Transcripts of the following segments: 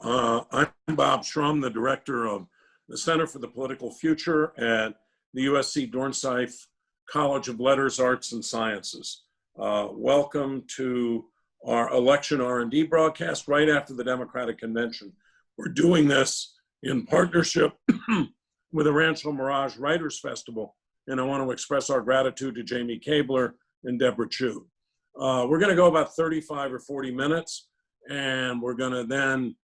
I'm Bob Shrum, the director of the Center for the Political Future at the USC Dornsife College of Letters, Arts, and Sciences. Welcome to our election R&D broadcast right after the Democratic Convention. We're doing this in partnership with the Rancho Mirage Writers Festival, and I want to express our gratitude to Jamie Kabler and Deborah Chu. We're going to go about 35 or 40 minutes, and we're going to then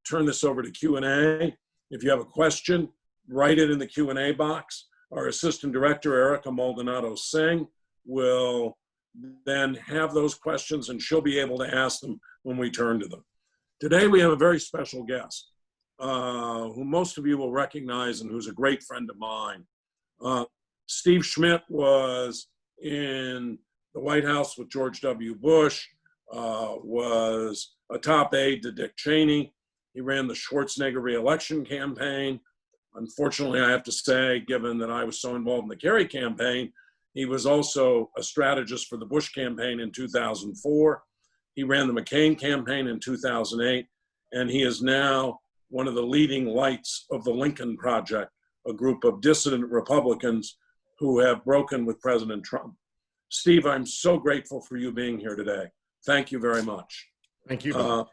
turn this over to Q&A. If you have a question, write it in the Q&A box. Our Assistant Director, Erica Maldonado-Singh, will then have those questions, and she'll be able to ask them when we turn to them. Today, we have a very special guest who most of you will recognize and who's a great friend of mine. Steve Schmidt was in the White House with George W. Bush, was a top aide to Dick Cheney. He ran the Schwarzenegger re-election campaign. Unfortunately, I have to say, given that I was so involved in the Kerry campaign, he was also a strategist for the Bush campaign in 2004. He ran the McCain campaign in 2008, and he is now one of the leading lights of the Lincoln Project, a group of dissident Republicans who have broken with President Trump. Steve, I'm so grateful for you being here today. Thank you very much. Thank you. So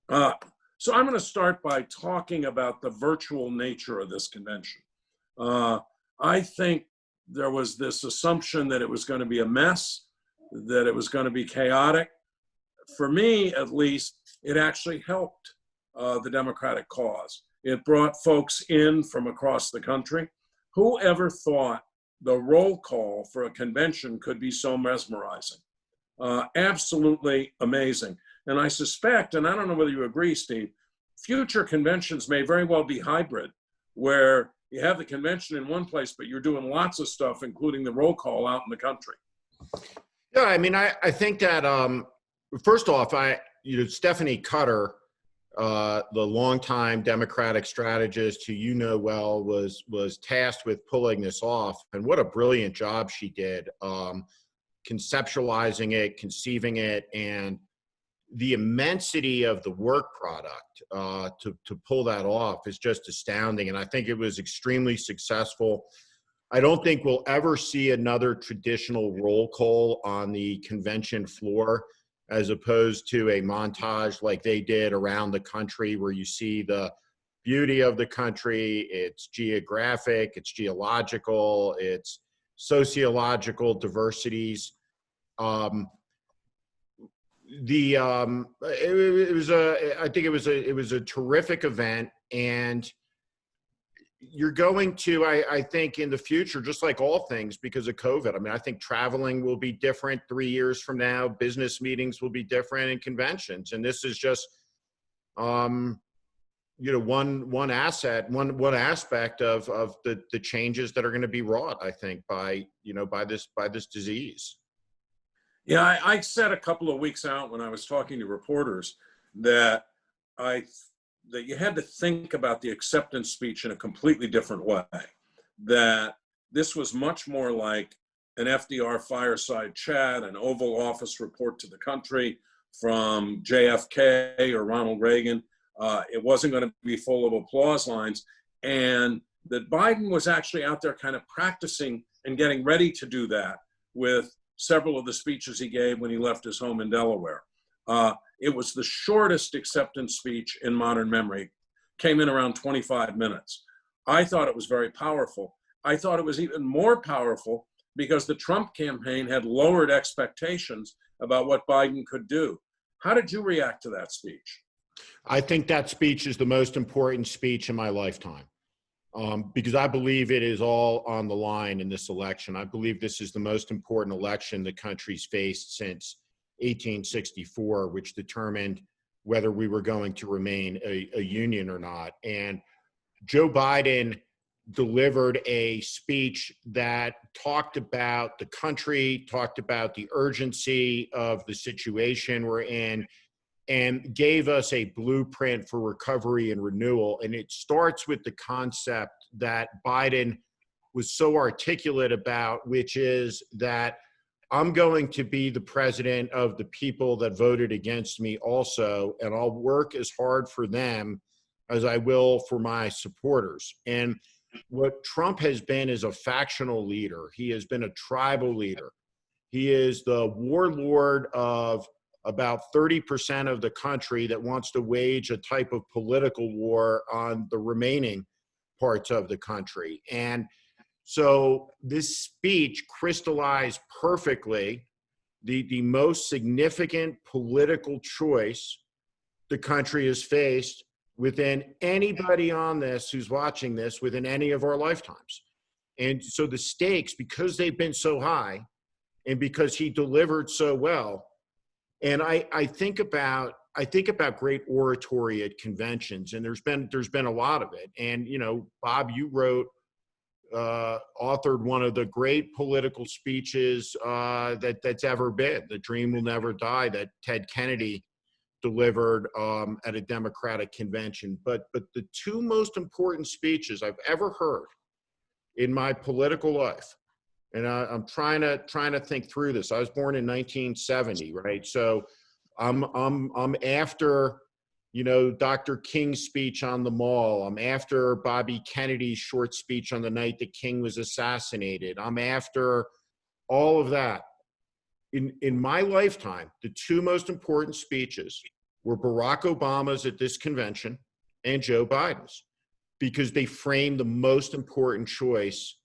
I'm going to start by talking about the virtual nature of this convention. I think there was this assumption that it was going to be a mess, that it was going to be chaotic. For me, at least, it actually helped the Democratic cause. It brought folks in from across the country. Who ever thought the roll call for a convention could be so mesmerizing? Absolutely amazing. And I suspect, and I don't know whether you agree, Steve, future conventions may very well be hybrid, where you have the convention in one place, but you're doing lots of stuff, including the roll call out in the country. Yeah, I mean, I think that, first off, Stephanie Cutter, the longtime Democratic strategist who you know well, was tasked with pulling this off. And what a brilliant job she did, conceptualizing it, conceiving it, and the immensity of the work product to pull that off is just astounding. And I think it was extremely successful. I don't think we'll ever see another traditional roll call on the convention floor, as opposed to a montage like they did around the country where you see the beauty of the country, its geographic, its geological, its sociological diversities. I think it was a terrific event, and you're going to, I think in the future, just like all things because of COVID, I mean, I think traveling will be different 3 years from now, business meetings will be different, and conventions. And this is just, one aspect of the changes that are going to be wrought, I think, by this disease. Yeah, I said a couple of weeks out when I was talking to reporters that you had to think about the acceptance speech in a completely different way, that this was much more like an FDR fireside chat, an Oval Office report to the country from JFK or Ronald Reagan. It wasn't going to be full of applause lines, and that Biden was actually out there kind of practicing and getting ready to do that with several of the speeches he gave when he left his home in Delaware. It was the shortest acceptance speech in modern memory. Came in around 25 minutes. I thought it was very powerful. I thought it was even more powerful because the Trump campaign had lowered expectations about what Biden could do. How did you react to that speech? I think that speech is the most important speech in my lifetime. Because I believe it is all on the line in this election. I believe this is the most important election the country's faced since 1864, which determined whether we were going to remain a union or not. And Joe Biden delivered a speech that talked about the country, talked about the urgency of the situation we're in, and gave us a blueprint for recovery and renewal. And it starts with the concept that Biden was so articulate about, which is that I'm going to be the president of the people that voted against me also, and I'll work as hard for them as I will for my supporters. And what Trump has been is a factional leader. He has been a tribal leader. He is the warlord of about 30% of the country that wants to wage a type of political war on the remaining parts of the country. And so this speech crystallized perfectly the most significant political choice the country has faced within anybody on this who's watching this within any of our lifetimes. And so the stakes, because they've been so high and because he delivered so well, and I think about great oratory at conventions, and there's been a lot of it. And Bob, you authored one of the great political speeches that's ever been, "The Dream Will Never Die," that Ted Kennedy delivered at a Democratic convention. But the two most important speeches I've ever heard in my political life, and I'm trying to think through this. I was born in 1970, right? So I'm after Dr. King's speech on the Mall. I'm after Bobby Kennedy's short speech on the night that King was assassinated. I'm after all of that. In my lifetime, the two most important speeches were Barack Obama's at this convention and Joe Biden's, because they framed the most important choice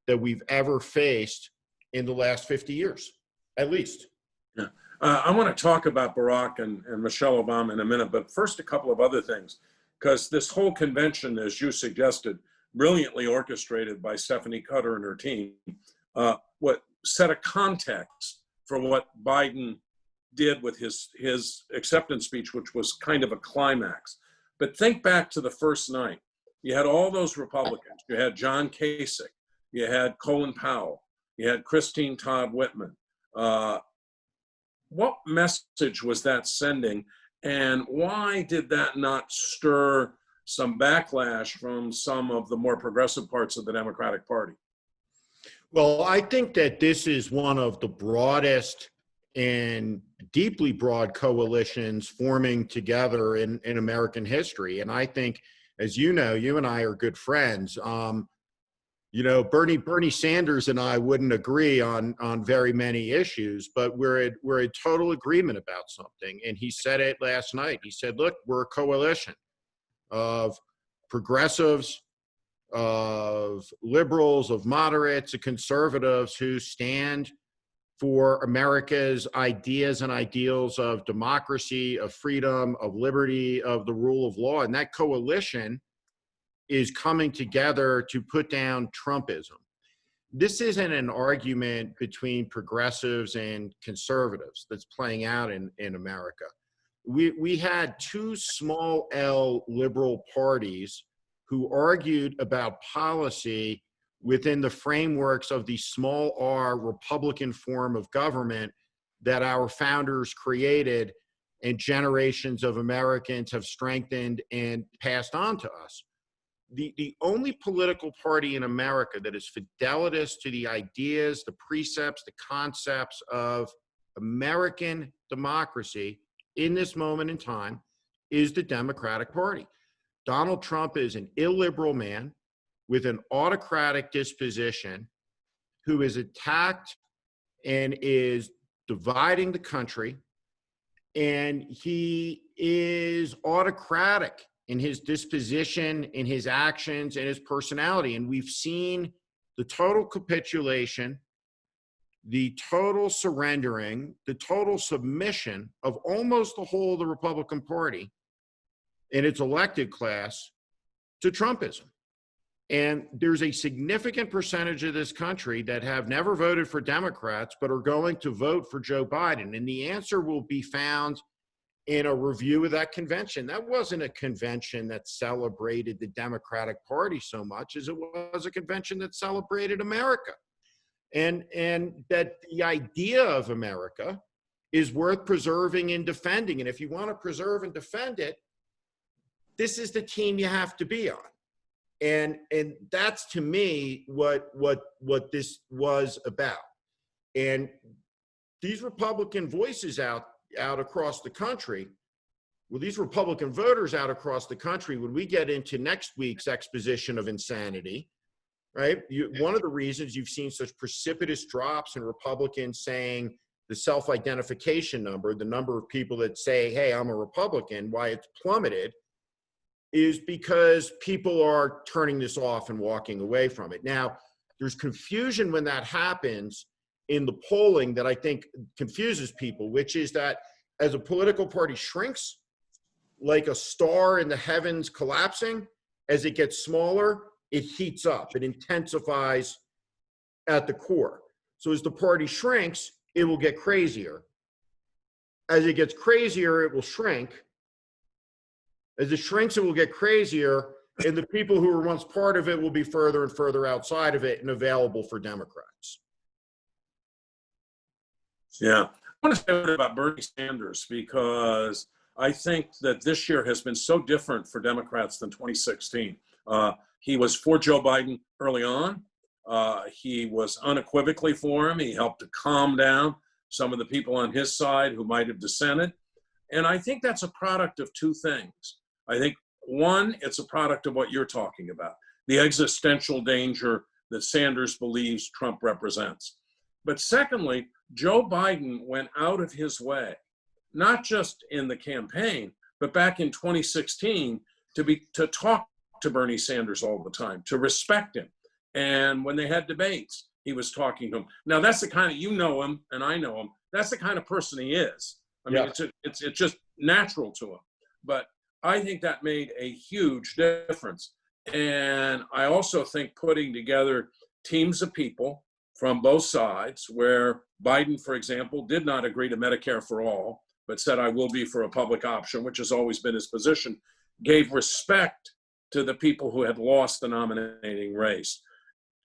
that we've ever faced in the last 50 years, at least. Yeah. I want to talk about Barack and Michelle Obama in a minute, but first a couple of other things, because this whole convention, as you suggested, brilliantly orchestrated by Stephanie Cutter and her team, what set a context for what Biden did with his acceptance speech, which was kind of a climax. But think back to the first night. You had all those Republicans. You had John Kasich. You had Colin Powell. You had Christine Todd Whitman. What message was that sending, and why did that not stir some backlash from some of the more progressive parts of the Democratic Party? Well, I think that this is one of the broadest and deeply broad coalitions forming together in American history. And I think, as you know, you and I are good friends. Bernie Sanders and I wouldn't agree on very many issues, but we're in total agreement about something. And he said it last night. He said, look, we're a coalition of progressives, of liberals, of moderates, of conservatives who stand for America's ideas and ideals of democracy, of freedom, of liberty, of the rule of law. And that coalition is coming together to put down Trumpism. This isn't an argument between progressives and conservatives that's playing out in America. We had two small L liberal parties who argued about policy within the frameworks of the small r Republican form of government that our founders created and generations of Americans have strengthened and passed on to us. The only political party in America that is fidelitous to the ideas, the precepts, the concepts of American democracy in this moment in time is the Democratic Party. Donald Trump is an illiberal man with an autocratic disposition who is attacked and is dividing the country. And he is autocratic in his disposition, in his actions, and his personality. And we've seen the total capitulation, the total surrendering, the total submission of almost the whole of the Republican Party and its elected class to Trumpism. And there's a significant percentage of this country that have never voted for Democrats, but are going to vote for Joe Biden. And the answer will be found in a review of that convention. That wasn't a convention that celebrated the Democratic Party so much as it was a convention that celebrated America. And that the idea of America is worth preserving and defending. And if you want to preserve and defend it, this is the team you have to be on. And that's, to me, what this was about. And these Republican voices out across the country, well, these Republican voters out across the country, when we get into next week's exposition of insanity, right? One of the reasons you've seen such precipitous drops in Republicans saying the self-identification number, the number of people that say, hey, I'm a Republican, why it's plummeted, is because people are turning this off and walking away from it. Now, there's confusion when that happens in the polling that I think confuses people, which is that as a political party shrinks, like a star in the heavens collapsing, as it gets smaller, it heats up, it intensifies at the core. So as the party shrinks, it will get crazier. As it gets crazier, it will shrink. As it shrinks, it will get crazier, and the people who were once part of it will be further and further outside of it and available for Democrats. Yeah. I want to say a bit about Bernie Sanders, because I think that this year has been so different for Democrats than 2016. He was for Joe Biden early on. He was unequivocally for him. He helped to calm down some of the people on his side who might have dissented. And I think that's a product of two things. I think, one, it's a product of what you're talking about, the existential danger that Sanders believes Trump represents. But secondly, Joe Biden went out of his way, not just in the campaign, but back in 2016, to talk to Bernie Sanders all the time, to respect him. And when they had debates, he was talking to him. Now, that's the kind of, you know him and I know him, that's the kind of person he is. I mean, yeah. It's just natural to him. But I think that made a huge difference. And I also think putting together teams of people from both sides, where Biden, for example, did not agree to Medicare for all, but said, I will be for a public option, which has always been his position, gave respect to the people who had lost the nominating race.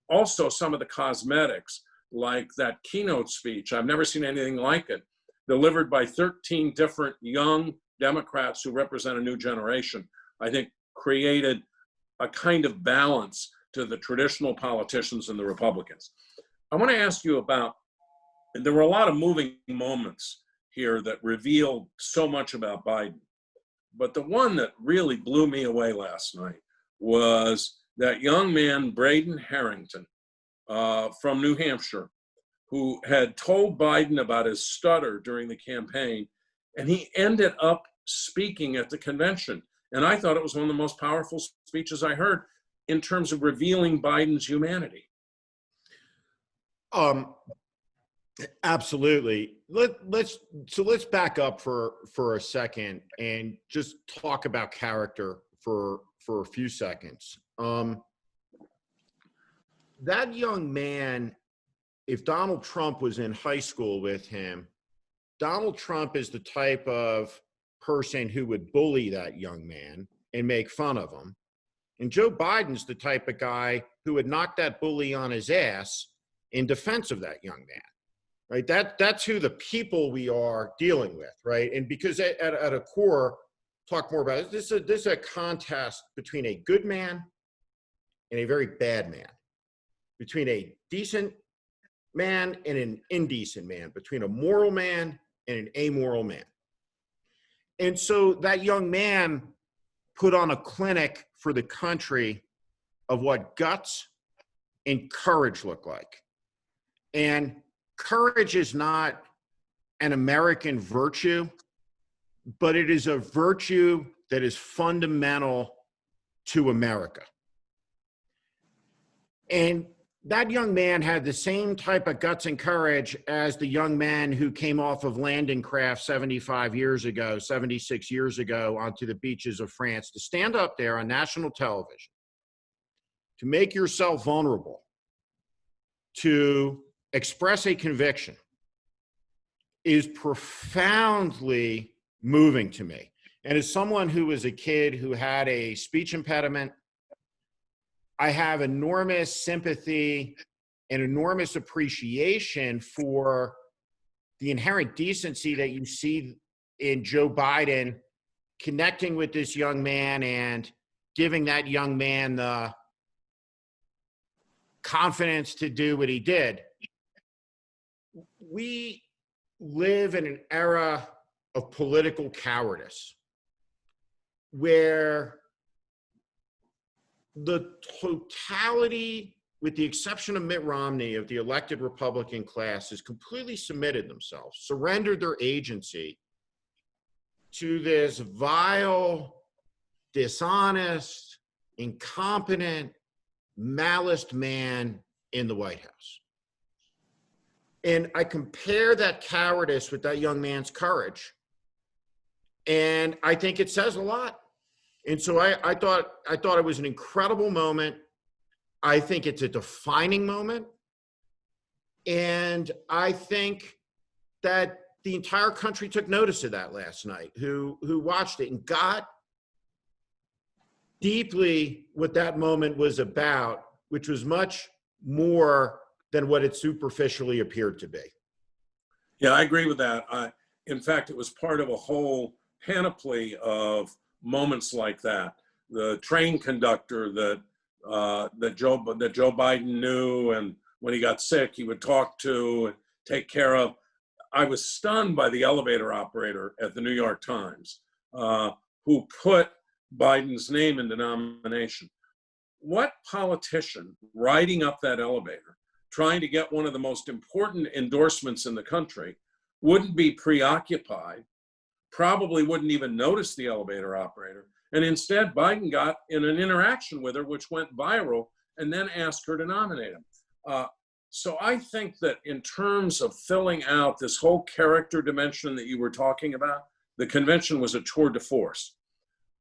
Also, some of the cosmetics, like that keynote speech, I've never seen anything like it, delivered by 13 different young Democrats who represent a new generation, I think created a kind of balance to the traditional politicians and the Republicans. I want to ask you about, and there were a lot of moving moments here that revealed so much about Biden, but the one that really blew me away last night was that young man, Braden Harrington, from New Hampshire, who had told Biden about his stutter during the campaign, and he ended up speaking at the convention. And I thought it was one of the most powerful speeches I heard in terms of revealing Biden's humanity. Absolutely. Let's back up for a second and just talk about character for a few seconds. That young man, if Donald Trump was in high school with him, Donald Trump is the type of person who would bully that young man and make fun of him. And Joe Biden's the type of guy who would knock that bully on his ass in defense of that young man, right? That's who the people we are dealing with, right? And because at a core, talk more about it, this is a contest between a good man and a very bad man, between a decent man and an indecent man, between a moral man and an amoral man. And so that young man put on a clinic for the country of what guts and courage look like. And courage is not an American virtue, but it is a virtue that is fundamental to America. And that young man had the same type of guts and courage as the young man who came off of landing craft 76 years ago onto the beaches of France to stand up there on national television, to make yourself vulnerable, to express a conviction is profoundly moving to me. And as someone who was a kid who had a speech impediment, I have enormous sympathy and enormous appreciation for the inherent decency that you see in Joe Biden connecting with this young man and giving that young man the confidence to do what he did. We live in an era of political cowardice where the totality, with the exception of Mitt Romney, of the elected Republican class, has completely submitted themselves, surrendered their agency to this vile, dishonest, incompetent, maliced man in the White House. And I compare that cowardice with that young man's courage. And I think it says a lot. And so I thought it was an incredible moment. I think it's a defining moment. And I think that the entire country took notice of that last night, who watched it and got deeply what that moment was about, which was much more than what it superficially appeared to be. Yeah, I agree with that. In fact, it was part of a whole panoply of moments like that. The train conductor that Joe Biden knew, and when he got sick, he would talk to and take care of. I was stunned by the elevator operator at the New York Times, who put Biden's name in the nomination. What politician riding up that elevator, trying to get one of the most important endorsements in the country, wouldn't be preoccupied, probably wouldn't even notice the elevator operator, and instead Biden got in an interaction with her, which went viral, and then asked her to nominate him. So I think that in terms of filling out this whole character dimension that you were talking about, the convention was a tour de force.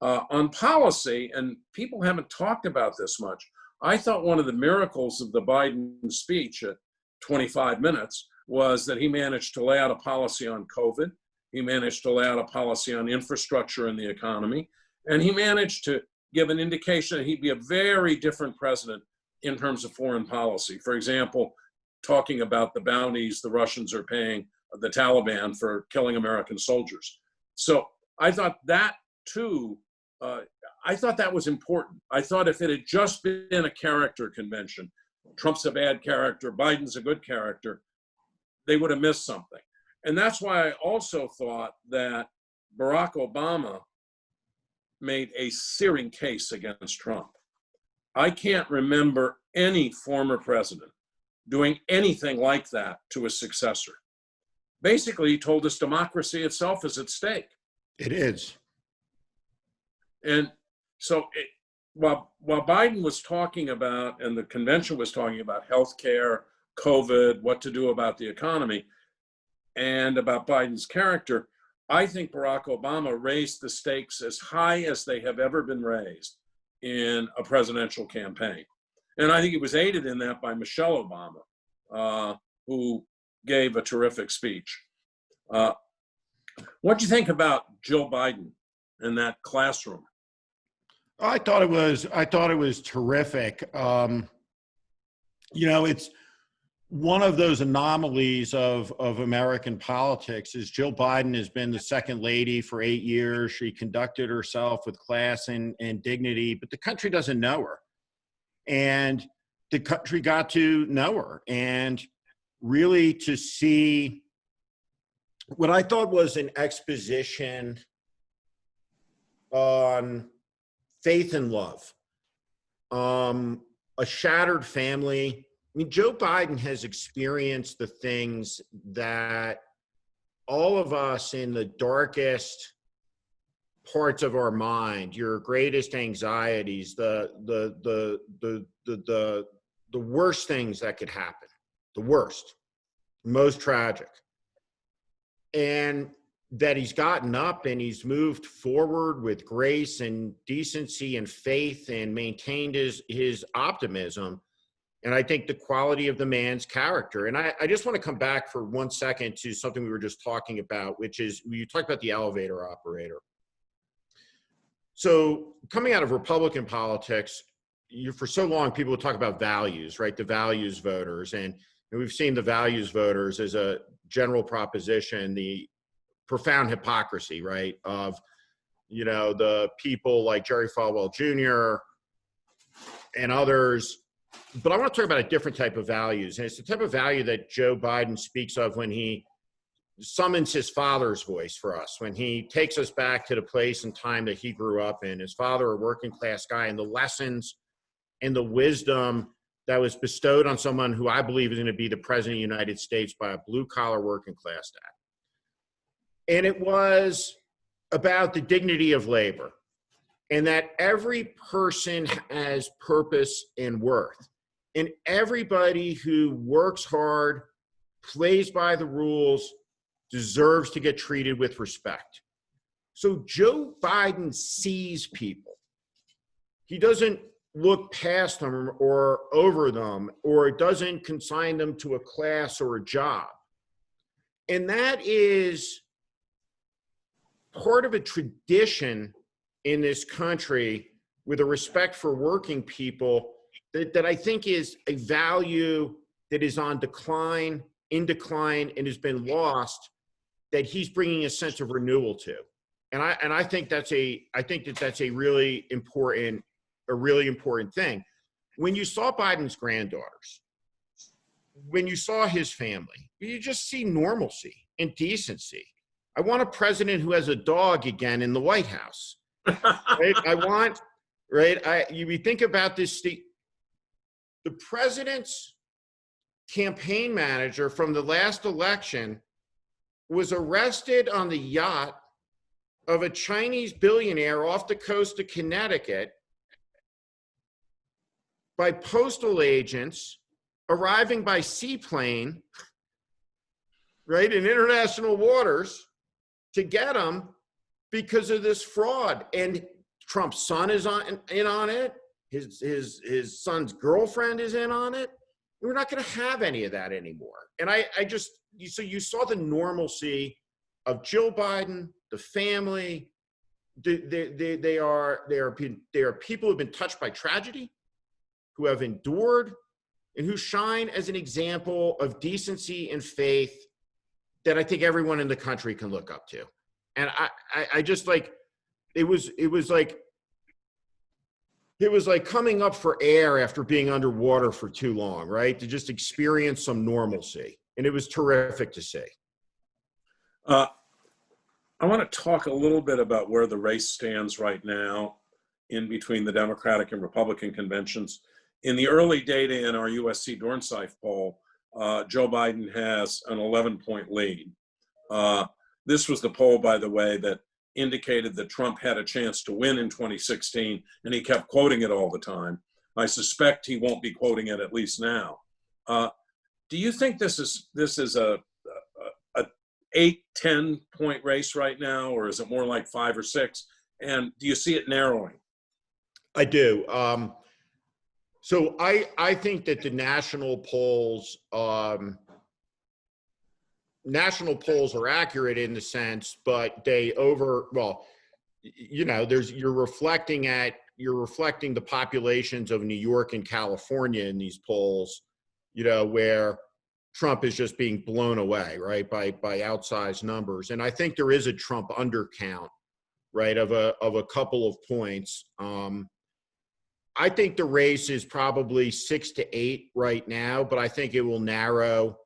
On policy, and people haven't talked about this much, I thought one of the miracles of the Biden speech at 25 minutes was that he managed to lay out a policy on COVID. He managed to lay out a policy on infrastructure and the economy. And he managed to give an indication that he'd be a very different president in terms of foreign policy. For example, talking about the bounties the Russians are paying the Taliban for killing American soldiers. So I thought that too, I thought that was important. I thought if it had just been a character convention, Trump's a bad character, Biden's a good character, they would have missed something. And that's why I also thought that Barack Obama made a searing case against Trump. I can't remember any former president doing anything like that to a successor. Basically, he told us democracy itself is at stake. It is. And so while Biden was talking about, and the convention was talking about healthcare, COVID, what to do about the economy, and about Biden's character, I think Barack Obama raised the stakes as high as they have ever been raised in a presidential campaign. And I think it was aided in that by Michelle Obama, who gave a terrific speech. What do you think about Joe Biden in that classroom? I thought it was terrific. It's one of those anomalies of American politics is Jill Biden has been the second lady for 8 years. She conducted herself with class and dignity, but the country doesn't know her. And the country got to know her and really to see what I thought was an exposition on faith and love, a shattered family. I mean, Joe Biden has experienced the things that all of us in the darkest parts of our mind, your greatest anxieties, the worst things that could happen, the worst, most tragic. And that he's gotten up and he's moved forward with grace and decency and faith and maintained his optimism. And I think the quality of the man's character. And I just want to come back for 1 second to something we were just talking about, which is you talked about the elevator operator. So coming out of Republican politics, for so long, people would talk about values, right? The values voters. And we've seen the values voters as a general proposition, the profound hypocrisy, right? Of, the people like Jerry Falwell Jr. and others. But I want to talk about a different type of values. And it's the type of value that Joe Biden speaks of when he summons his father's voice for us when he takes us back to the place and time that he grew up in. His father, a working class guy, and the lessons and the wisdom that was bestowed on someone who I believe is going to be the president of the United States by a blue collar working class dad. And it was about the dignity of labor and that every person has purpose and worth. And everybody who works hard, plays by the rules, deserves to get treated with respect. So Joe Biden sees people. He doesn't look past them or over them, or doesn't consign them to a class or a job. And that is part of a tradition in this country with a respect for working people that I think is a value that is on decline, in decline, and has been lost, that he's bringing a sense of renewal to. And I think that's a really important thing. When you saw Biden's granddaughters, when you saw his family, you just see normalcy and decency. I want a president who has a dog again in the White House. Right? You think about this, the president's campaign manager from the last election was arrested on the yacht of a Chinese billionaire off the coast of Connecticut by postal agents arriving by seaplane, right, in international waters to get him because of this fraud. And Trump's son is in on it. His son's girlfriend is in on it. We're not going to have any of that anymore. And so you saw the normalcy of Jill Biden, the family. They are people who've been touched by tragedy, who have endured, and who shine as an example of decency and faith that I think everyone in the country can look up to. And I just like, it was like coming up for air after being underwater for too long, right? To just experience some normalcy. And it was terrific to see. I want to talk a little bit about where the race stands right now in between the Democratic and Republican conventions. In the early data in our USC Dornsife poll, Joe Biden has an 11-point lead. This was the poll, by the way, that indicated that Trump had a chance to win in 2016, and he kept quoting it all the time. I suspect he won't be quoting it, at least now. Do you think this is a 8-10 point race right now, or is it more like 5 or 6? And do you see it narrowing? I do. So I think that the national polls are accurate in the sense, but you're reflecting the populations of New York and California in these polls, where Trump is just being blown away, right, by outsized numbers. And I think there is a Trump undercount, right, of a couple of points. I think the race is probably 6 to 8 right now, but I think it will narrow,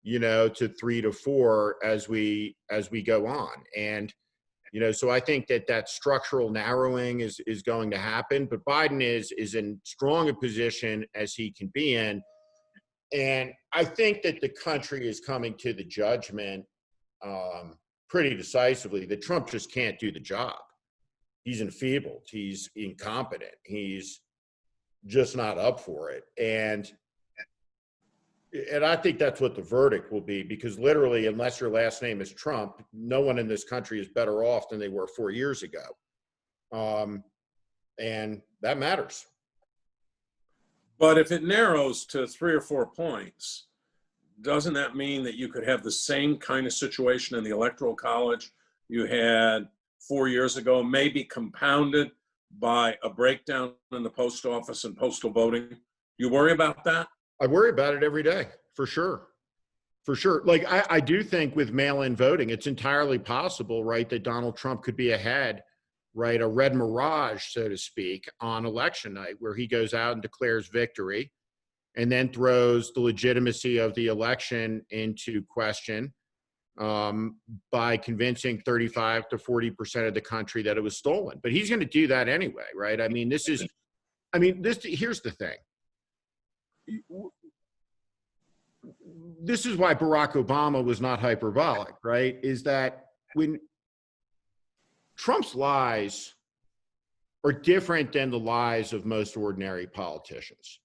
to 3 to 4 as we go on. And, so I think that structural narrowing is going to happen, but Biden is in strong a position as he can be in. And I think that the country is coming to the judgment pretty decisively that Trump just can't do the job. He's enfeebled. He's incompetent. He's just not up for it. And I think that's what the verdict will be, because literally, unless your last name is Trump, no one in this country is better off than they were 4 years ago. And that matters. But if it narrows to 3 or 4 points, doesn't that mean that you could have the same kind of situation in the Electoral College you had 4 years ago, maybe compounded by a breakdown in the post office and postal voting? You worry about that? I worry about it every day, for sure. For sure. Like, I do think with mail-in voting, it's entirely possible, right, that Donald Trump could be ahead, right, a red mirage, so to speak, on election night, where he goes out and declares victory and then throws the legitimacy of the election into question. by convincing 35 to 40% of the country that it was stolen. But he's going to do that anyway, right? I mean, here's the thing. This is why Barack Obama was not hyperbolic, right? Is that when Trump's lies are different than the lies of most ordinary politicians.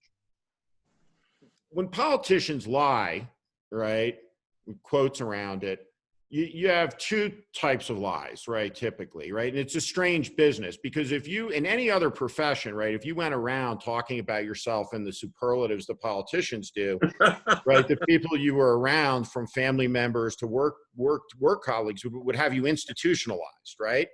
When politicians lie, right, with quotes around it, you have two types of lies, right, typically, right? And it's a strange business because if you, in any other profession, right, if you went around talking about yourself in the superlatives the politicians do, right, the people you were around, from family members to work colleagues, would have you institutionalized, right?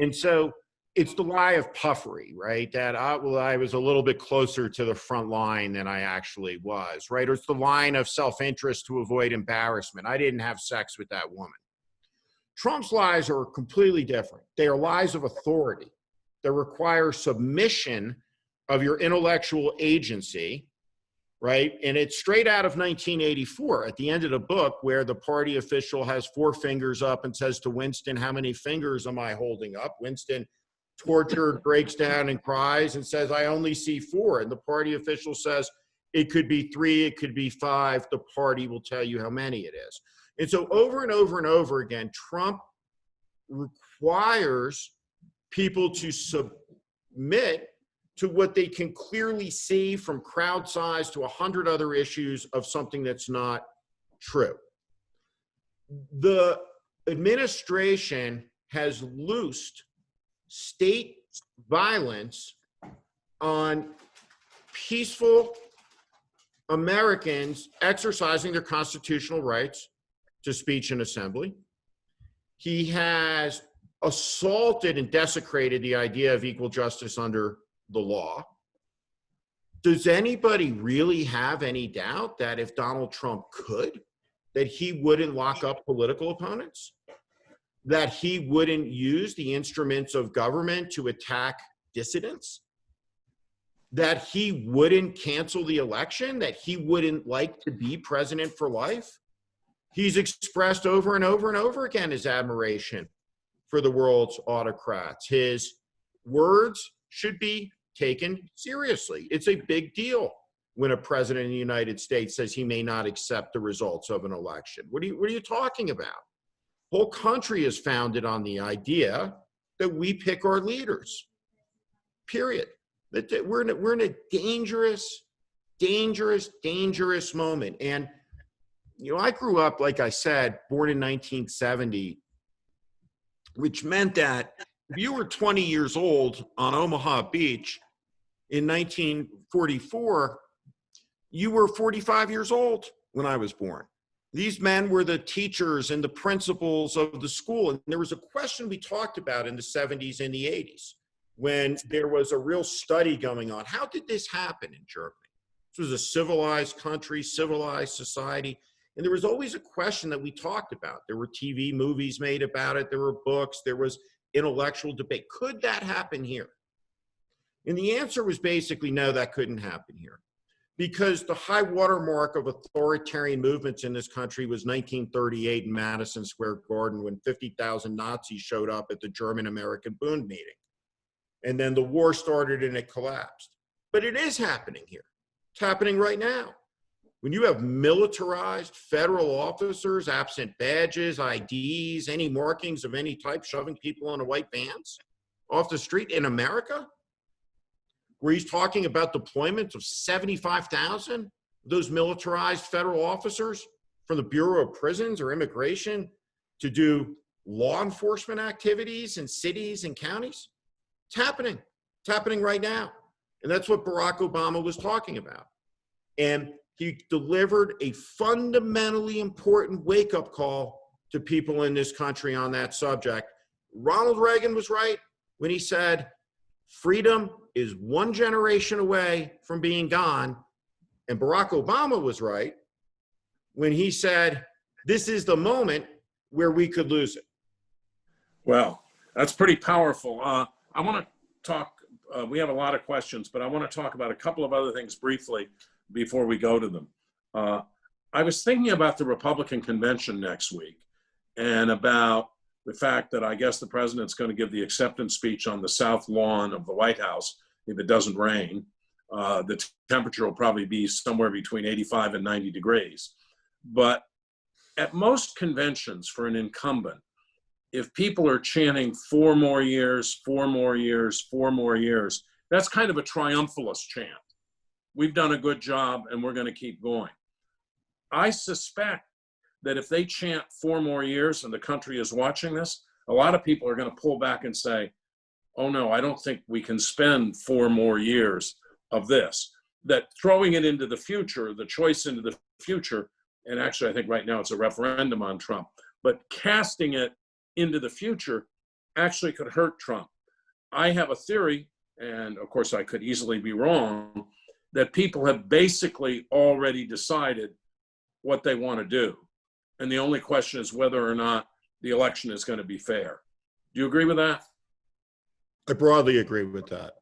And so it's the lie of puffery, right? That I was a little bit closer to the front line than I actually was, right? Or it's the line of self-interest to avoid embarrassment. I didn't have sex with that woman. Trump's lies are completely different. They are lies of authority that require submission of your intellectual agency, right? And it's straight out of 1984 at the end of the book, where the party official has 4 fingers up and says to Winston, "How many fingers am I holding up?" Winston, tortured, breaks down and cries and says, "I only see 4." And the party official says, "It could be 3, it could be 5. The party will tell you how many it is." And so over and over and over again, Trump requires people to submit to what they can clearly see from crowd size to 100 other issues of something that's not true. The administration has loosed state violence on peaceful Americans exercising their constitutional rights to speech and assembly. He has assaulted and desecrated the idea of equal justice under the law. Does anybody really have any doubt that if Donald Trump could, that he wouldn't lock up political opponents? That he wouldn't use the instruments of government to attack dissidents? That he wouldn't cancel the election? That he wouldn't like to be president for life? He's expressed over and over and over again his admiration for the world's autocrats. His words should be taken seriously. It's a big deal when a president of the United States says he may not accept the results of an election. What are you talking about? The whole country is founded on the idea that we pick our leaders, period. That we're in a dangerous moment. And, I grew up, like I said, born in 1970, which meant that if you were 20 years old on Omaha Beach in 1944, you were 45 years old when I was born. These men were the teachers and the principals of the school. And there was a question we talked about in the 70s and the 80s when there was a real study going on. How did this happen in Germany? This was a civilized country, civilized society. And there was always a question that we talked about. There were TV movies made about it. There were books. There was intellectual debate. Could that happen here? And the answer was basically no, that couldn't happen here. Because the high watermark of authoritarian movements in this country was 1938 in Madison Square Garden, when 50,000 Nazis showed up at the German-American Bund meeting. And then the war started and it collapsed. But it is happening here. It's happening right now. When you have militarized federal officers, absent badges, IDs, any markings of any type, shoving people on white vans off the street in America, where he's talking about deployments of 75,000 of those militarized federal officers from the Bureau of Prisons or Immigration to do law enforcement activities in cities and counties. It's happening. It's happening right now. And that's what Barack Obama was talking about. And he delivered a fundamentally important wake-up call to people in this country on that subject. Ronald Reagan was right when he said, freedom is one generation away from being gone. And Barack Obama was right when he said, this is the moment where we could lose it. Well, that's pretty powerful. I want to talk, we have a lot of questions, but I want to talk about a couple of other things briefly before we go to them. I was thinking about the Republican convention next week, and about the fact that I guess the president's going to give the acceptance speech on the south lawn of the White House if it doesn't rain. The temperature will probably be somewhere between 85 and 90 degrees. But at most conventions for an incumbent, if people are chanting 4 more years, 4 more years, 4 more years, that's kind of a triumphalist chant. We've done a good job and we're going to keep going. I suspect that if they chant 4 more years and the country is watching this, a lot of people are going to pull back and say, oh no, I don't think we can spend 4 more years of this. That throwing it into the future, the choice into the future, and actually I think right now it's a referendum on Trump, but casting it into the future actually could hurt Trump. I have a theory, and of course I could easily be wrong, that people have basically already decided what they want to do. And the only question is whether or not the election is going to be fair. Do you agree with that? I broadly agree with that.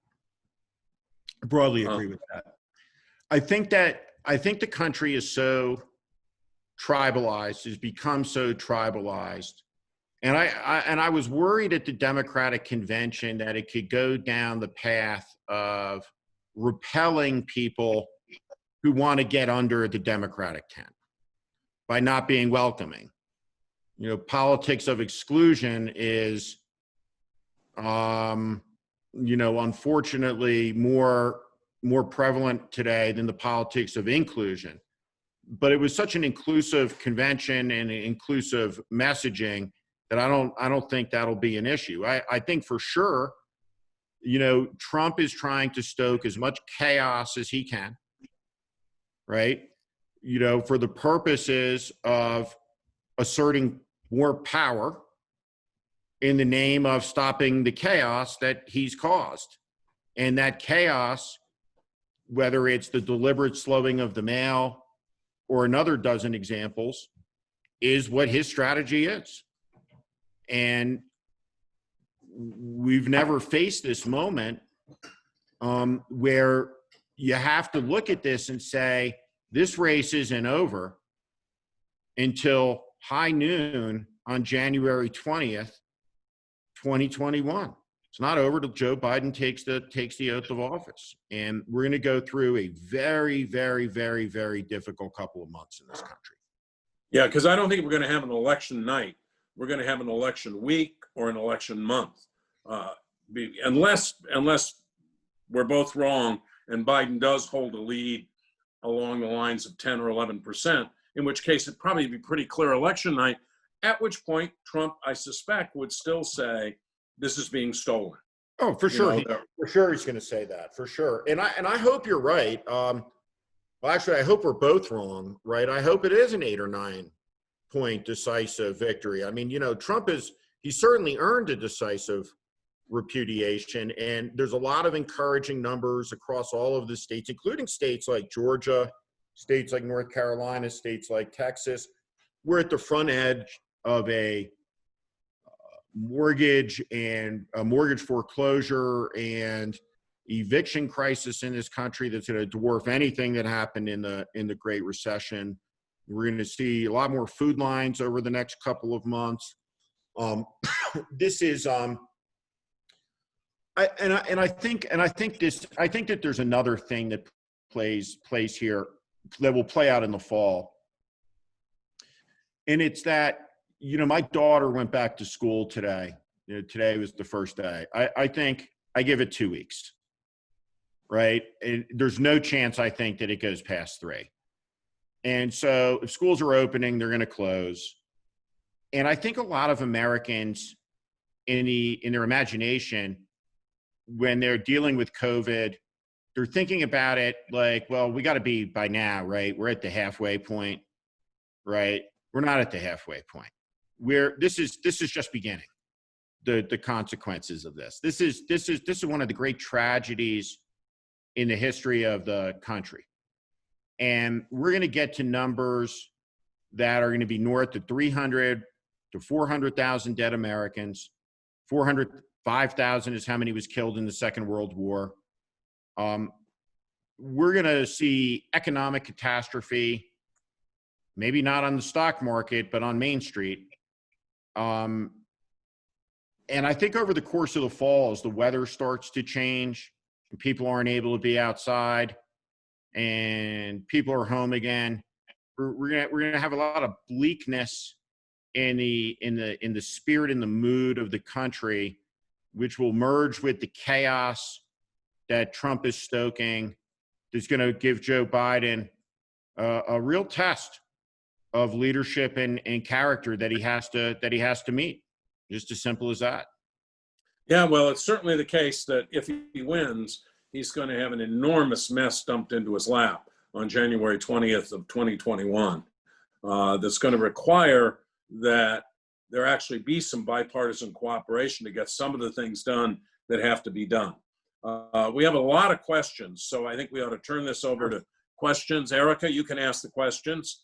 I think the country is so tribalized, has become so tribalized. And I was worried at the Democratic convention that it could go down the path of repelling people who want to get under the Democratic tent by not being welcoming. You know, politics of exclusion is, unfortunately more prevalent today than the politics of inclusion. But it was such an inclusive convention and inclusive messaging that I don't think that'll be an issue. I think for sure, Trump is trying to stoke as much chaos as he can, right? For the purposes of asserting more power in the name of stopping the chaos that he's caused. And that chaos, whether it's the deliberate slowing of the mail or another dozen examples, is what his strategy is. And we've never faced this moment where you have to look at this and say, this race isn't over until high noon on January 20th, 2021. It's not over till Joe Biden takes the oath of office. And we're going to go through a very, very, very, very difficult couple of months in this country. Yeah, because I don't think we're going to have an election night. We're going to have an election week or an election month, unless we're both wrong and Biden does hold a lead along the lines of 10 or 11%, in which case it'd probably be pretty clear election night, at which point Trump, I suspect, would still say this is being stolen. Oh, for sure. For sure he's going to say that, for sure. And I hope you're right. Well, actually, I hope we're both wrong, right? I hope it is an 8 or 9 point decisive victory. I mean, Trump he's certainly earned a decisive repudiation, and there's a lot of encouraging numbers across all of the states, including states like Georgia, states like North Carolina, states like Texas. We're at the front edge of a mortgage foreclosure and eviction crisis in this country that's going to dwarf anything that happened in the Great Recession. We're going to see a lot more food lines over the next couple of months. This is I think that there's another thing that plays here that will play out in the fall. And it's that, my daughter went back to school today. Today was the first day. I think I give it 2 weeks, right? And there's no chance, I think, that it goes past 3. And so if schools are opening, they're going to close. And I think a lot of Americans in their imagination, when they're dealing with COVID, they're thinking about it like, well, we got to be by now, right? We're at the halfway point, right? We're not at the halfway point. This is just beginning. The consequences of this. This is one of the great tragedies in the history of the country. And we're going to get to numbers that are going to be north of 300 to 400,000 dead Americans. 405,000 is how many was killed in the Second World War. We're going to see economic catastrophe, maybe not on the stock market, but on Main Street. And I think over the course of the fall, as the weather starts to change and people aren't able to be outside and people are home again, we're gonna have a lot of bleakness in the spirit and the mood of the country, which will merge with the chaos that Trump is stoking. That's going to give Joe Biden a real test of leadership and character that he has to meet. Just as simple as that. Yeah, well, it's certainly the case that if he wins, he's going to have an enormous mess dumped into his lap on January 20th of 2021. That's going to require that there actually be some bipartisan cooperation to get some of the things done that have to be done. We have a lot of questions, so I think we ought to turn this over to questions. Erica, you can ask the questions.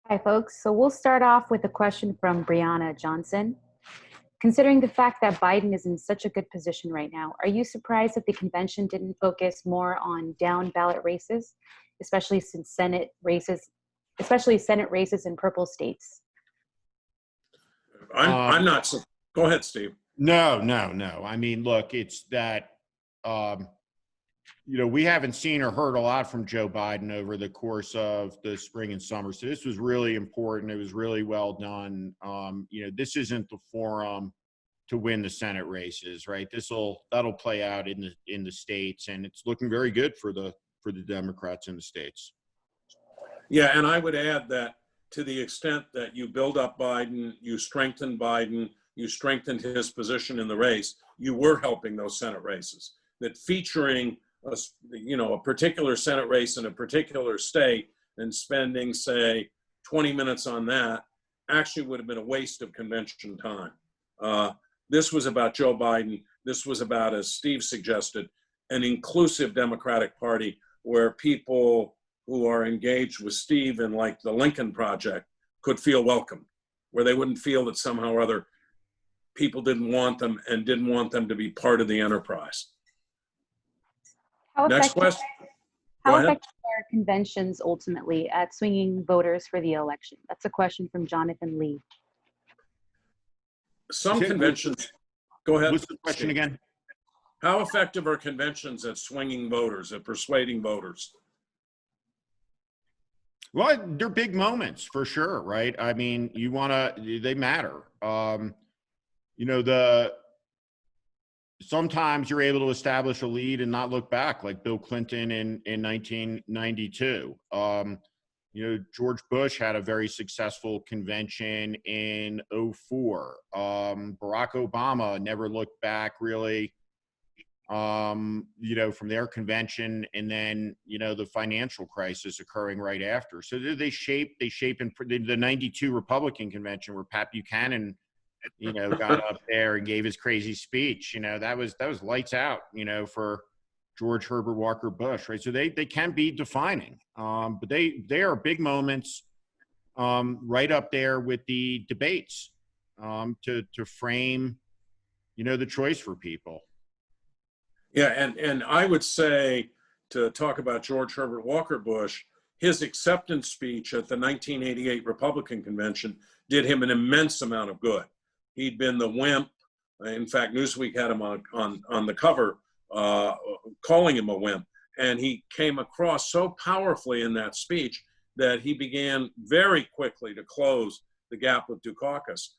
Hi, folks. So we'll start off with a question from Brianna Johnson. Considering the fact that Biden is in such a good position right now, are you surprised that the convention didn't focus more on down ballot races, especially Senate races in purple states? I'm not. Go ahead, Steve. No. I mean, look, it's that, we haven't seen or heard a lot from Joe Biden over the course of the spring and summer. So this was really important. It was really well done. This isn't the forum to win the Senate races, right? That'll play out in the states, and it's looking very good for the Democrats in the states. Yeah, and I would add that to the extent that you build up Biden, you strengthen Biden, you strengthened his position in the race, you were helping those Senate races. That featuring a particular Senate race in a particular state and spending, say, 20 minutes on that actually would have been a waste of convention time. This was about Joe Biden. This was about, as Steve suggested, an inclusive Democratic Party where people who are engaged with Steve in like the Lincoln Project could feel welcome, where they wouldn't feel that somehow or other people didn't want them and didn't want them to be part of the enterprise. Next question. How effective are conventions ultimately at swinging voters for the election? That's a question from Jonathan Lee. Some conventions, go ahead. What's the question again? How effective are conventions at swinging voters, at persuading voters? Well, they're big moments for sure, right? I mean, they matter. Sometimes you're able to establish a lead and not look back, like Bill Clinton in 1992. George Bush had a very successful convention in 2004. Barack Obama never looked back really, from their convention, and then, the financial crisis occurring right after. So they shape in the 92 Republican convention where Pat Buchanan, got up there and gave his crazy speech. That was lights out, for George Herbert Walker Bush, right? So they can be defining, but they are big moments, right up there with the debates, to frame, the choice for people. Yeah, and I would say, to talk about George Herbert Walker Bush, his acceptance speech at the 1988 Republican convention did him an immense amount of good. He'd been the wimp. In fact, Newsweek had him on the cover, calling him a wimp. And he came across so powerfully in that speech that he began very quickly to close the gap with Dukakis.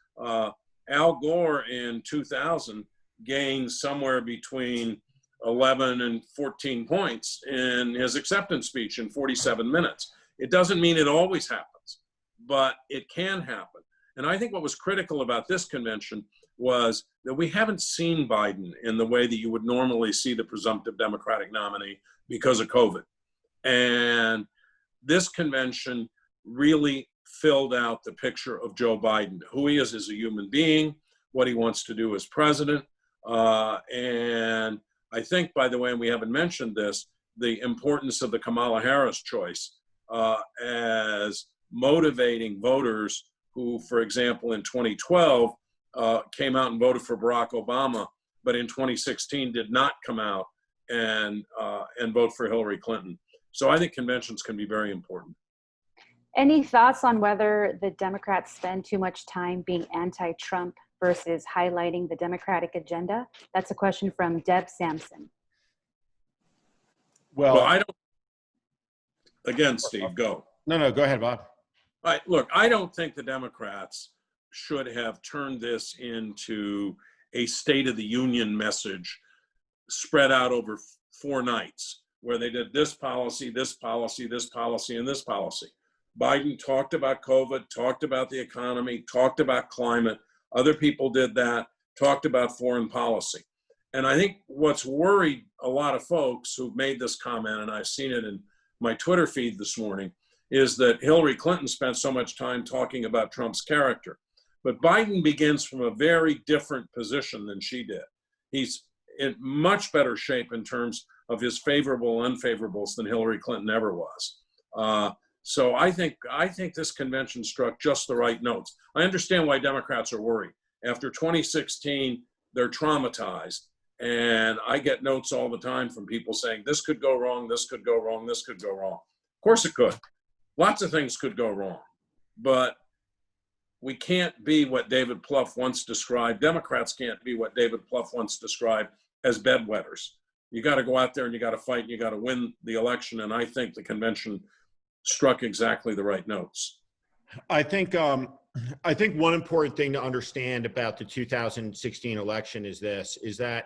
Al Gore in 2000 gained somewhere between 11 and 14 points in his acceptance speech in 47 minutes. It doesn't mean it always happens, but it can happen. And I think what was critical about this convention was that we haven't seen Biden in the way that you would normally see the presumptive Democratic nominee because of COVID. And this convention really filled out the picture of Joe Biden, who he is as a human being, what he wants to do as president. And I think, by the way, and we haven't mentioned this, the importance of the Kamala Harris choice as motivating voters who, for example, in 2012 came out and voted for Barack Obama, but in 2016 did not come out and vote for Hillary Clinton. So I think conventions can be very important. Any thoughts on whether the Democrats spend too much time being anti-Trump versus highlighting the Democratic agenda? That's a question from Deb Sampson. Well, I don't, again, Steve, go. No, go ahead, Bob. Look, I don't think the Democrats should have turned this into a State of the Union message spread out over 4 nights, where they did this policy, this policy, this policy, and this policy. Biden talked about COVID, talked about the economy, talked about climate. Other people did that, talked about foreign policy. And I think what's worried a lot of folks who've made this comment, and I've seen it in my Twitter feed this morning, is that Hillary Clinton spent so much time talking about Trump's character. But Biden begins from a very different position than she did. He's in much better shape in terms of his favorable unfavorables than Hillary Clinton ever was. So I think this convention struck just the right notes. I understand why Democrats are worried. After 2016, they're traumatized. And I get notes all the time from people saying, this could go wrong, this could go wrong, this could go wrong. Of course it could. Lots of things could go wrong. But we can't be what David Plouffe once described. Democrats can't be what David Plouffe once described as bedwetters. You got to go out there and you got to fight and you got to win the election. And I think the convention struck exactly the right notes. I think one important thing to understand about the 2016 election is that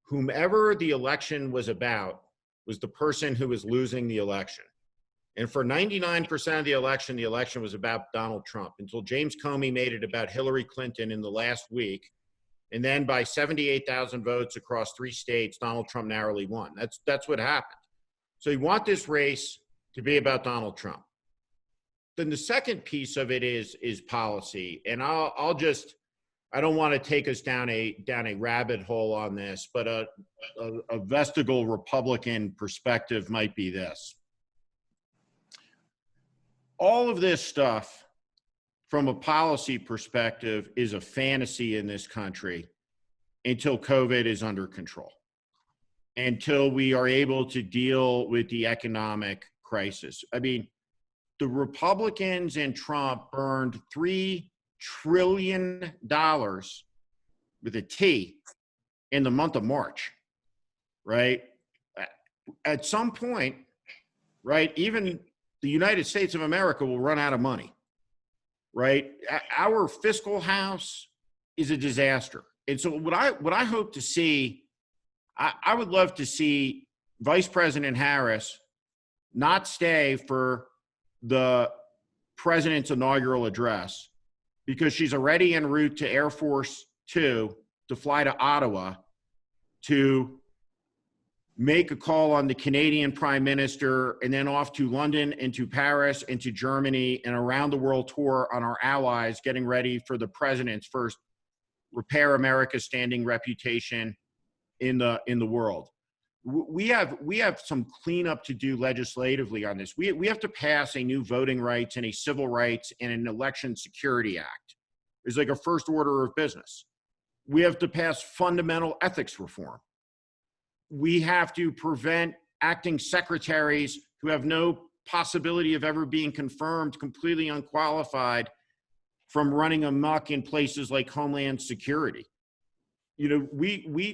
whomever the election was about was the person who was losing the election. And for 99% of the election was about Donald Trump until James Comey made it about Hillary Clinton in the last week. And then by 78,000 votes across 3 states, Donald Trump narrowly won. That's what happened. So you want this race to be about Donald Trump. Then the second piece of it is policy. And I don't want to take us down a rabbit hole on this, but a vestigial Republican perspective might be this. All of this stuff from a policy perspective is a fantasy in this country until COVID is under control, until we are able to deal with the economic crisis. I mean, the Republicans and Trump burned $3 trillion with a T in the month of March, right? At some point, right, even the United States of America will run out of money, right? Our fiscal house is a disaster. And so what I hope to see, I would love to see Vice President Harris not stay for the president's inaugural address because she's already en route to Air Force 2 to fly to Ottawa to make a call on the Canadian Prime Minister and then off to London and to Paris and to Germany and around the world tour on our allies, getting ready for the president's first Repair America's standing reputation in the world. We have some cleanup to do legislatively on this. We have to pass a new voting rights and a civil rights and an election security act. It's like a first order of business. We have to pass fundamental ethics reform. We have to prevent acting secretaries who have no possibility of ever being confirmed, completely unqualified, from running amok in places like Homeland Security. You know,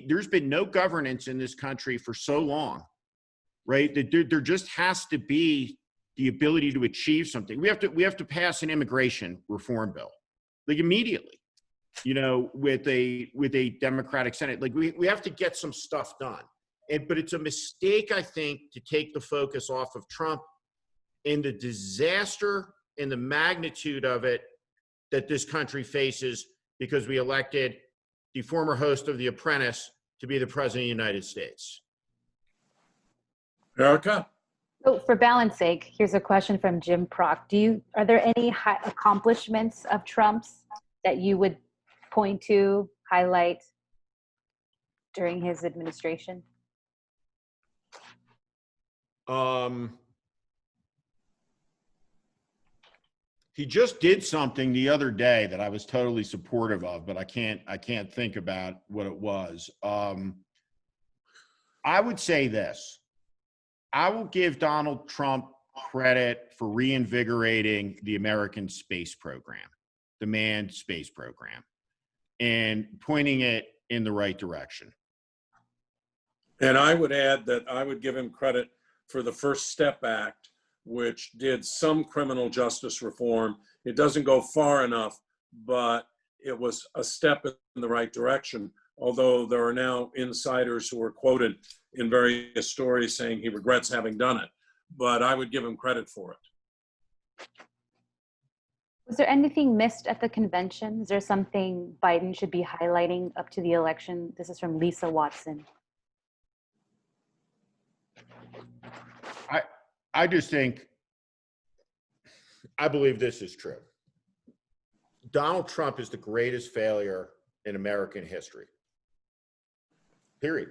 there's been no governance in this country for so long, right? That there just has to be the ability to achieve something. We have to pass an immigration reform bill, like immediately, you know, with a Democratic Senate. Like we have to get some stuff done. But it's a mistake, I think, to take the focus off of Trump and the disaster and the magnitude of it that this country faces because we elected the former host of The Apprentice to be the president of the United States. Erica? So for balance sake, here's a question from Jim Prock. Are there any accomplishments of Trump's that you would point to, highlight during his administration? He just did something the other day that I was totally supportive of, but I can't think about what it was. I would say this. I will give Donald Trump credit for reinvigorating the American space program, the manned space program, and pointing it in the right direction. And I would add that I would give him credit for the First Step Act, which did some criminal justice reform. It doesn't go far enough, but it was a step in the right direction. Although there are now insiders who are quoted in various stories saying he regrets having done it. But I would give him credit for it. Was there anything missed at the convention? Is there something Biden should be highlighting up to the election? This is from Lisa Watson. I just think, I believe this is true. Donald Trump is the greatest failure in American history. Period.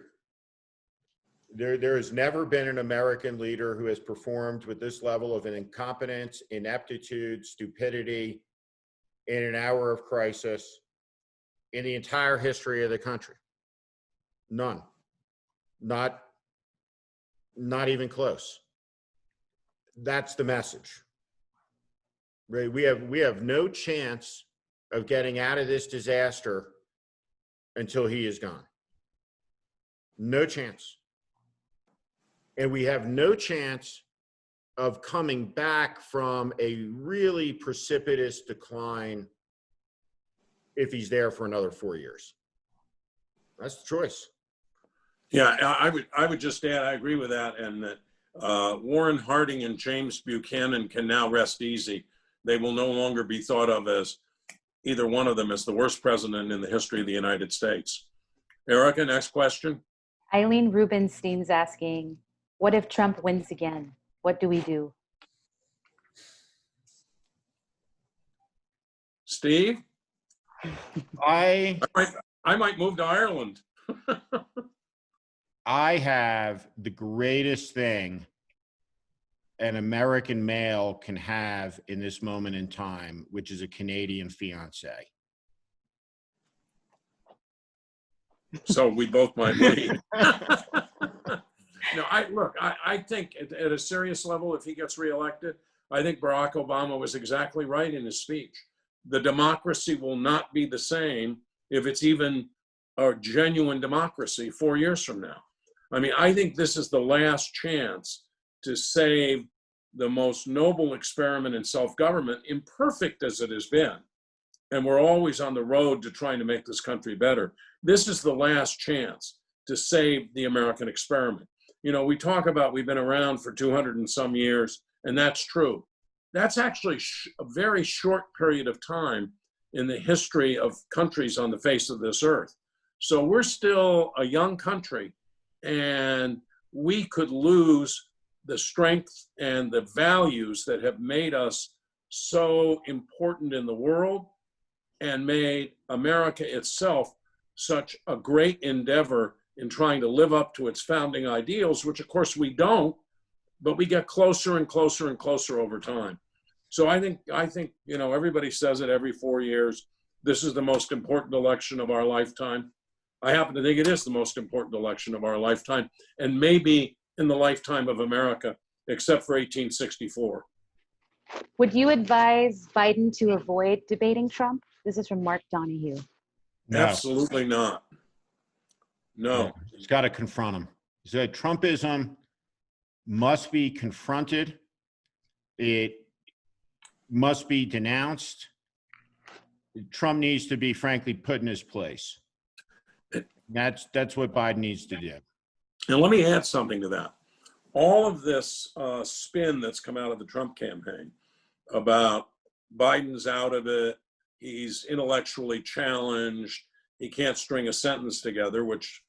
There has never been an American leader who has performed with this level of incompetence, ineptitude, stupidity in an hour of crisis in the entire history of the country. None. Not even close. That's the message. Right? We have no chance of getting out of this disaster until he is gone. No chance. And we have no chance of coming back from a really precipitous decline if he's there for another 4 years. That's the choice. Yeah, I would just add, I agree with that, and that Warren Harding and James Buchanan can now rest easy. They will no longer be thought of as, either one of them, as the worst president in the history of the United States. Erica, next question. Eileen Rubenstein's asking, what if Trump wins again? What do we do? Steve? I might move to Ireland. I have the greatest thing an American male can have in this moment in time, which is a Canadian fiance. So we both might leave. No, I think at a serious level, if he gets reelected, I think Barack Obama was exactly right in his speech. The democracy will not be the same if it's even a genuine democracy 4 years from now. I mean, I think this is the last chance to save the most noble experiment in self-government, imperfect as it has been. And we're always on the road to trying to make this country better. This is the last chance to save the American experiment. You know, we talk about we've been around for 200 and some years, and that's true. That's actually a very short period of time in the history of countries on the face of this earth. So we're still a young country, and we could lose the strength and the values that have made us so important in the world and made America itself such a great endeavor in trying to live up to its founding ideals, which of course we don't, but we get closer and closer and closer over time. So I think, you know, everybody says it every 4 years. This is the most important election of our lifetime. I happen to think it is the most important election of our lifetime, and maybe in the lifetime of America, except for 1864. Would you advise Biden to avoid debating Trump? This is from Mark Donahue. No. Absolutely not. No. He's got to confront him. So Trumpism must be confronted. It must be denounced. Trump needs to be, frankly, put in his place. That's what Biden needs to do. And let me add something to that. All of this spin that's come out of the Trump campaign about Biden's out of it, he's intellectually challenged, he can't string a sentence together, which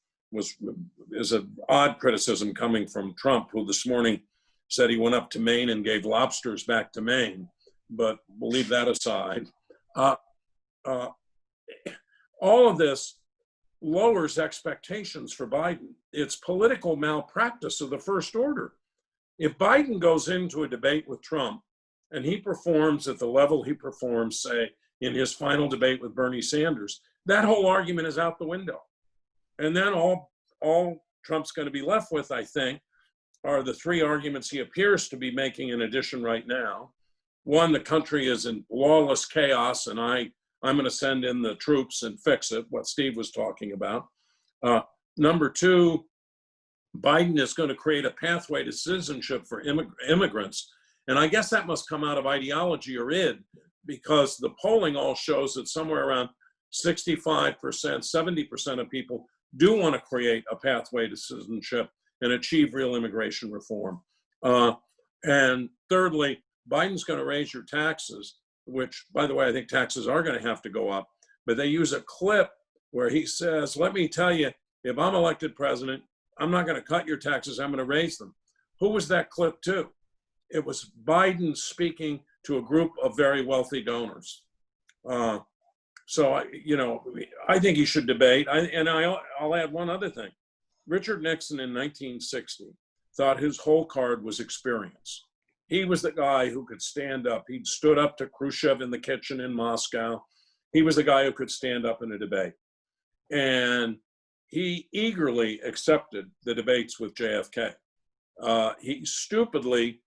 is an odd criticism coming from Trump, who this morning said he went up to Maine and gave lobsters back to Maine. But we'll leave that aside. All of this lowers expectations for Biden. It's political malpractice of the first order. If Biden goes into a debate with Trump and he performs at the level he performs, say, in his final debate with Bernie Sanders, that whole argument is out the window. And then all Trump's going to be left with, I think, are the three arguments he appears to be making in addition right now. One, the country is in lawless chaos, and I'm going to send in the troops and fix it, what Steve was talking about. Number two, Biden is going to create a pathway to citizenship for immigrants. And I guess that must come out of ideology or id, because the polling all shows that somewhere around 65%, 70% of people do want to create a pathway to citizenship and achieve real immigration reform. And thirdly, Biden's going to raise your taxes, which, by the way, I think taxes are going to have to go up. But they use a clip where he says, let me tell you, if I'm elected president, I'm not going to cut your taxes, I'm going to raise them. Who was that clip to? It was Biden speaking to a group of very wealthy donors. So, I think he should debate. I'll add one other thing. Richard Nixon in 1960 thought his whole card was experience. He was the guy who could stand up. He'd stood up to Khrushchev in the kitchen in Moscow. He was the guy who could stand up in a debate. And he eagerly accepted the debates with JFK. He stupidly,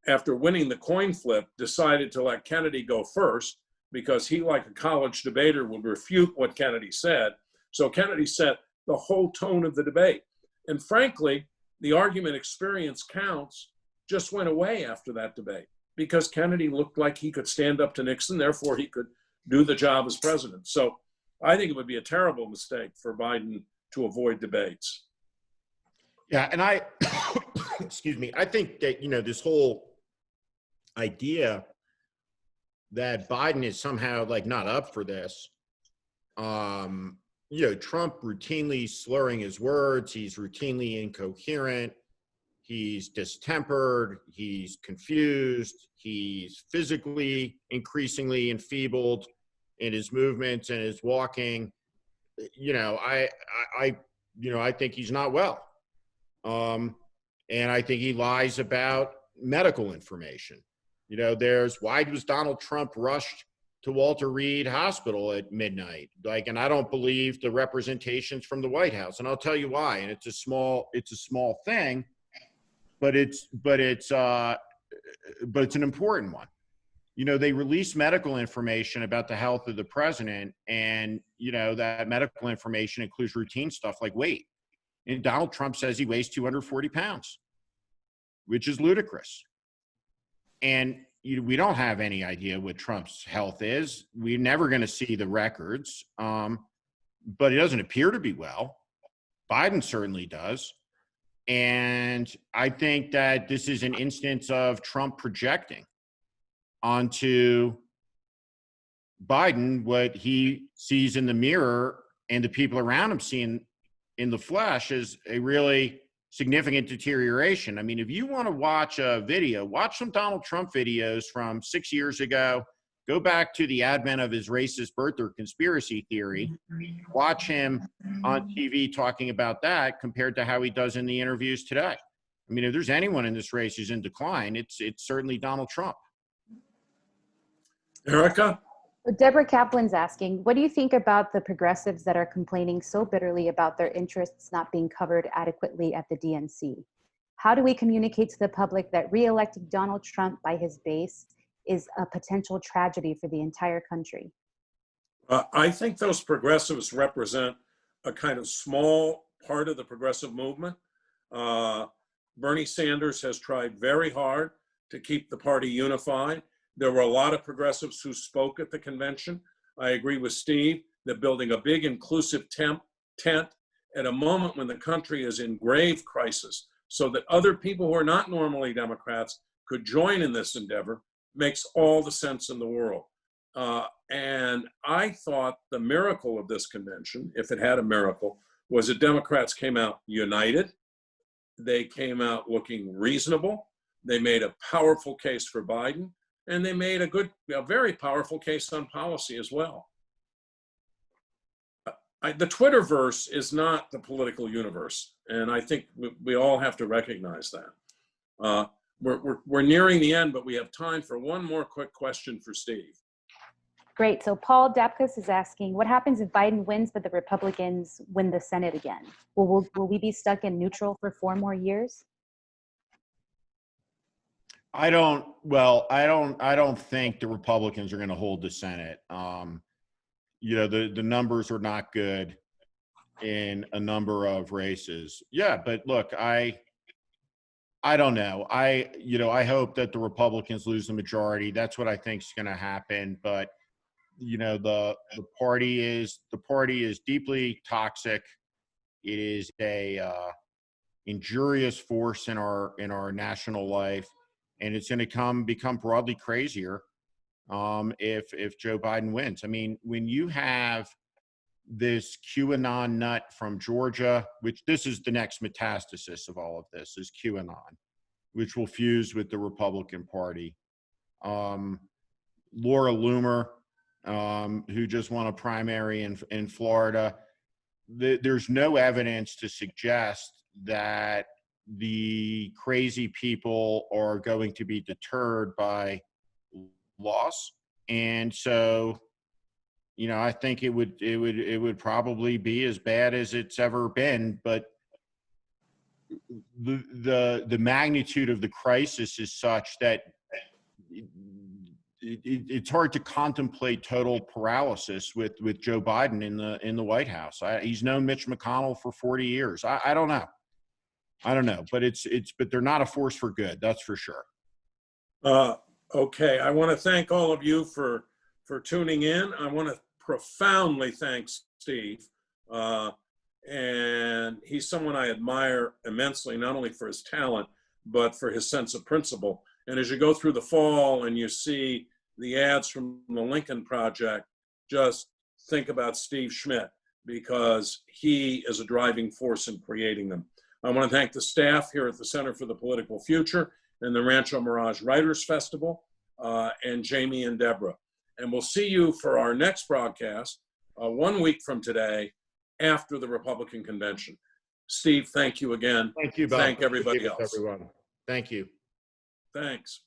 after winning the coin flip, decided to let Kennedy go first because he, like a college debater, would refute what Kennedy said. So Kennedy set the whole tone of the debate. And frankly, the argument experience counts just went away after that debate because Kennedy looked like he could stand up to Nixon, therefore he could do the job as president. So I think it would be a terrible mistake for Biden to avoid debates. Yeah, and I, excuse me, I think that, this whole idea that Biden is somehow like not up for this, Trump routinely slurring his words, he's routinely incoherent, he's distempered, he's confused, he's physically increasingly enfeebled in his movements and his walking. I think he's not well. And I think he lies about medical information. Why was Donald Trump rushed to Walter Reed Hospital at midnight? And I don't believe the representations from the White House. And I'll tell you why. And it's a small thing, but it's an important one. They release medical information about the health of the president, and, that medical information includes routine stuff like weight. And Donald Trump says he weighs 240 pounds, which is ludicrous. And we don't have any idea what Trump's health is. We're never going to see the records, but he doesn't appear to be well. Biden certainly does. And I think that this is an instance of Trump projecting onto Biden what he sees in the mirror and the people around him seeing in the flesh is a really significant deterioration. I mean, if you want to watch a video, watch some Donald Trump videos from 6 years ago, go back to the advent of his racist birther conspiracy theory, watch him on TV talking about that compared to how he does in the interviews today. I mean, if there's anyone in this race who's in decline, it's certainly Donald Trump. Erica? Deborah Kaplan's asking, what do you think about the progressives that are complaining so bitterly about their interests not being covered adequately at the DNC? How do we communicate to the public that re-electing Donald Trump by his base is a potential tragedy for the entire country? I think those progressives represent a kind of small part of the progressive movement. Bernie Sanders has tried very hard to keep the party unified. There were a lot of progressives who spoke at the convention. I agree with Steve that building a big inclusive tent at a moment when the country is in grave crisis so that other people who are not normally Democrats could join in this endeavor makes all the sense in the world. And I thought the miracle of this convention, if it had a miracle, was that Democrats came out united. They came out looking reasonable. They made a powerful case for Biden. And they made a very powerful case on policy as well. The Twitterverse is not the political universe, and I think we all have to recognize that. We're nearing the end, but we have time for one more quick question for Steve. Great. So Paul Dapkus is asking, what happens if Biden wins but the Republicans win the Senate again? Will we be stuck in neutral for 4 more years? I don't think the Republicans are going to hold the Senate. The numbers are not good in a number of races. Yeah, but look, I don't know. I hope that the Republicans lose the majority. That's what I think is going to happen. But the party is deeply toxic. It is a injurious force in our national life, and it's going to become broadly crazier if Joe Biden wins. I mean, when you have this QAnon nut from Georgia, which this is the next metastasis of all of this, is QAnon, which will fuse with the Republican Party. Laura Loomer, who just won a primary in Florida. There's no evidence to suggest that the crazy people are going to be deterred by loss. And so, I think it would probably be as bad as it's ever been, but the magnitude of the crisis is such that it's hard to contemplate total paralysis with Joe Biden in the White House. He's known Mitch McConnell for 40 years. I don't know, but but they're not a force for good. That's for sure. Okay, I want to thank all of you for tuning in. I want to profoundly thank Steve, and he's someone I admire immensely, not only for his talent, but for his sense of principle. And as you go through the fall and you see the ads from the Lincoln Project, just think about Steve Schmidt, because he is a driving force in creating them. I want to thank the staff here at the Center for the Political Future and the Rancho Mirage Writers Festival, and Jamie and Deborah. And we'll see you for our next broadcast 1 week from today, after the Republican convention. Steve, thank you again. Thank you, Bob. Thank everybody else. Everyone. Thank you. Thanks.